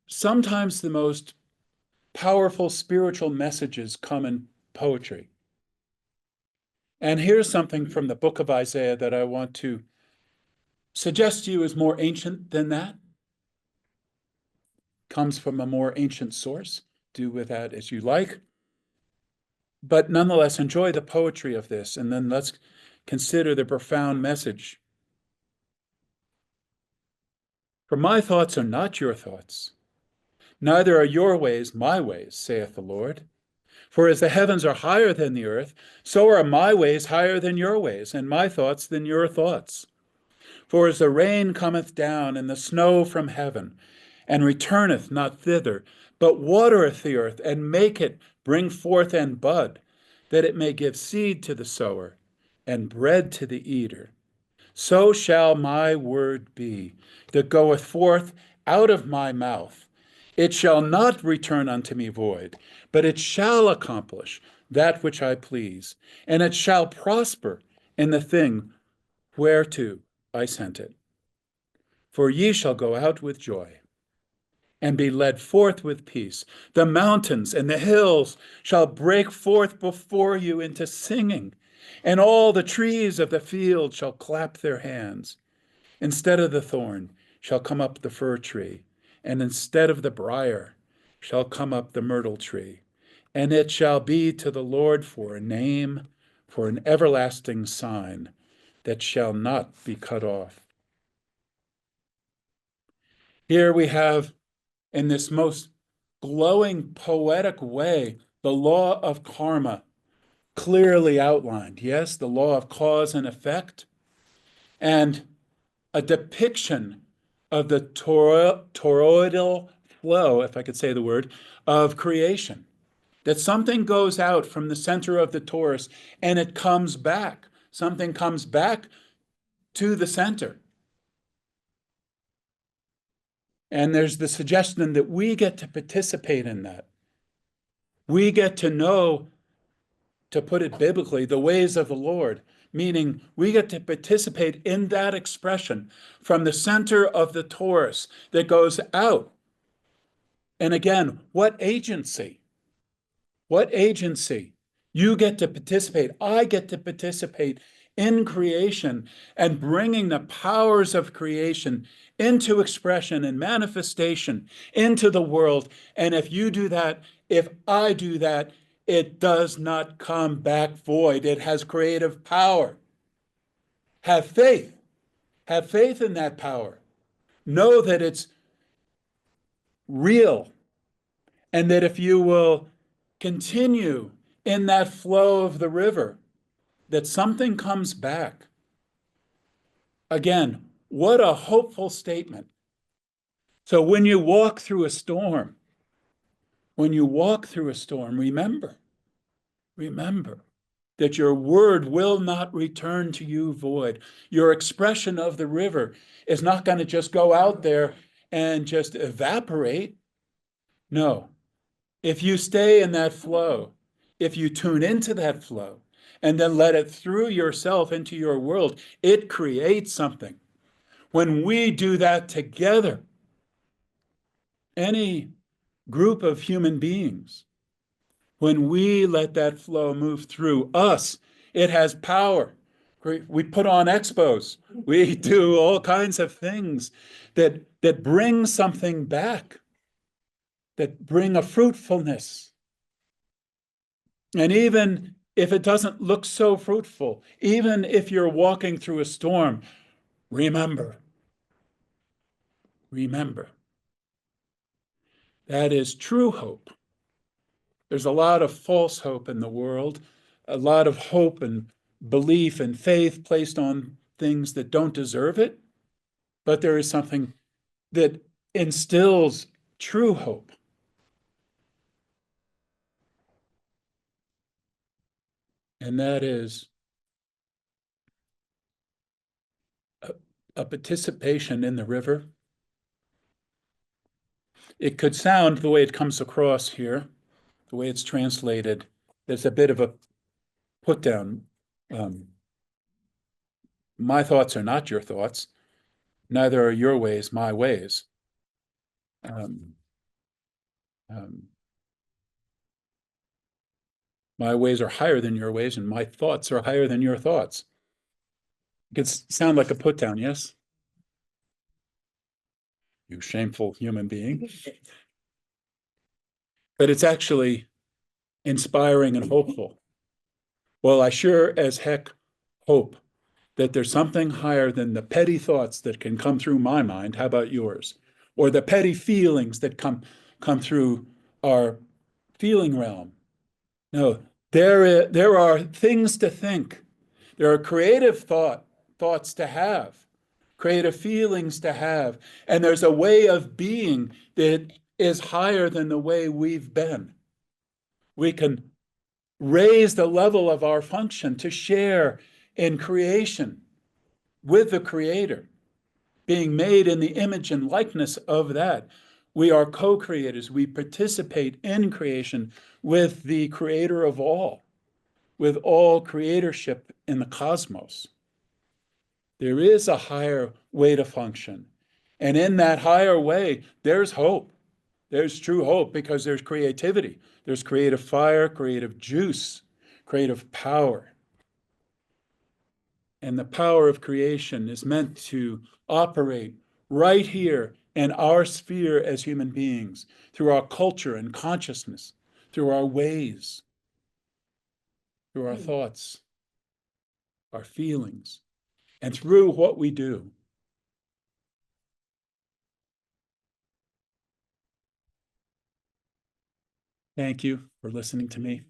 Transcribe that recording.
sometimes the most powerful spiritual messages come in poetry. And here's something from the book of Isaiah that I want to suggest to you is more ancient than that. Comes from a more ancient source. Do with that as you like. But nonetheless, enjoy the poetry of this, and then let's consider the profound message. For my thoughts are not your thoughts, neither are your ways my ways, saith the Lord. For as the heavens are higher than the earth, so are my ways higher than your ways, and my thoughts than your thoughts. For as the rain cometh down and the snow from heaven, and returneth not thither, but watereth the earth, and make it bring forth and bud, that it may give seed to the sower, and bread to the eater, so shall my word be that goeth forth out of my mouth. It shall not return unto me void, but it shall accomplish that which I please, and it shall prosper in the thing whereto I sent it. For ye shall go out with joy, and be led forth with peace. The mountains and the hills shall break forth before you into singing, and all the trees of the field shall clap their hands. Instead of the thorn shall come up the fir tree, and instead of the brier shall come up the myrtle tree. And it shall be to the Lord for a name, for an everlasting sign that shall not be cut off. Here we have, in this most glowing, poetic way, the law of karma clearly outlined. Yes, the law of cause and effect, and a depiction of the toroidal flow, if I could say the word, of creation. That something goes out from the center of the torus and it comes back. Something comes back to the center. And there's the suggestion that we get to participate in that. We get to know, to put it biblically, the ways of the Lord, meaning we get to participate in that expression from the center of the torus that goes out. And again, what agency? What agency? You get to participate. I get to participate in creation and bringing the powers of creation into expression and manifestation into the world. And if you do that, if I do that, it does not come back void. It has creative power. Have faith. Have faith in that power. Know that it's real, and that if you will continue in that flow of the river, that something comes back. Again, what a hopeful statement. So when you walk through a storm, remember that your word will not return to you void. Your expression of the river is not going to just go out there and just evaporate. No, if you stay in that flow, if you tune into that flow, and then let it through yourself into your world, it creates something. When we do that together, any group of human beings, when we let that flow move through us, it has power. We put on expos. We do all kinds of things that bring something back, that bring a fruitfulness. And even if it doesn't look so fruitful, even if you're walking through a storm, remember. That is true hope. There's a lot of false hope in the world, a lot of hope and belief and faith placed on things that don't deserve it. But there is something that instills true hope. And that is a participation in the river. It could sound, the way it comes across here, the way it's translated, there's a bit of a put down. My thoughts are not your thoughts, neither are your ways my ways. My ways are higher than your ways, and my thoughts are higher than your thoughts. It could sound like a put down, yes? You shameful human being. But it's actually inspiring and hopeful. Well, I sure as heck hope that there's something higher than the petty thoughts that can come through my mind. How about yours? Or the petty feelings that come through our feeling realm. No, there are things to think. There are creative thoughts to have, creative feelings to have, and there's a way of being that is higher than the way we've been. We can raise the level of our function to share in creation with the Creator, being made in the image and likeness of that. We are co-creators. We participate in creation with the Creator of all, with all creatorship in the cosmos. There is a higher way to function. And in that higher way, there's hope. There's true hope because there's creativity. There's creative fire, creative juice, creative power. And the power of creation is meant to operate right here in our sphere as human beings, through our culture and consciousness, through our ways, through our thoughts, our feelings, and through what we do. Thank you for listening to me.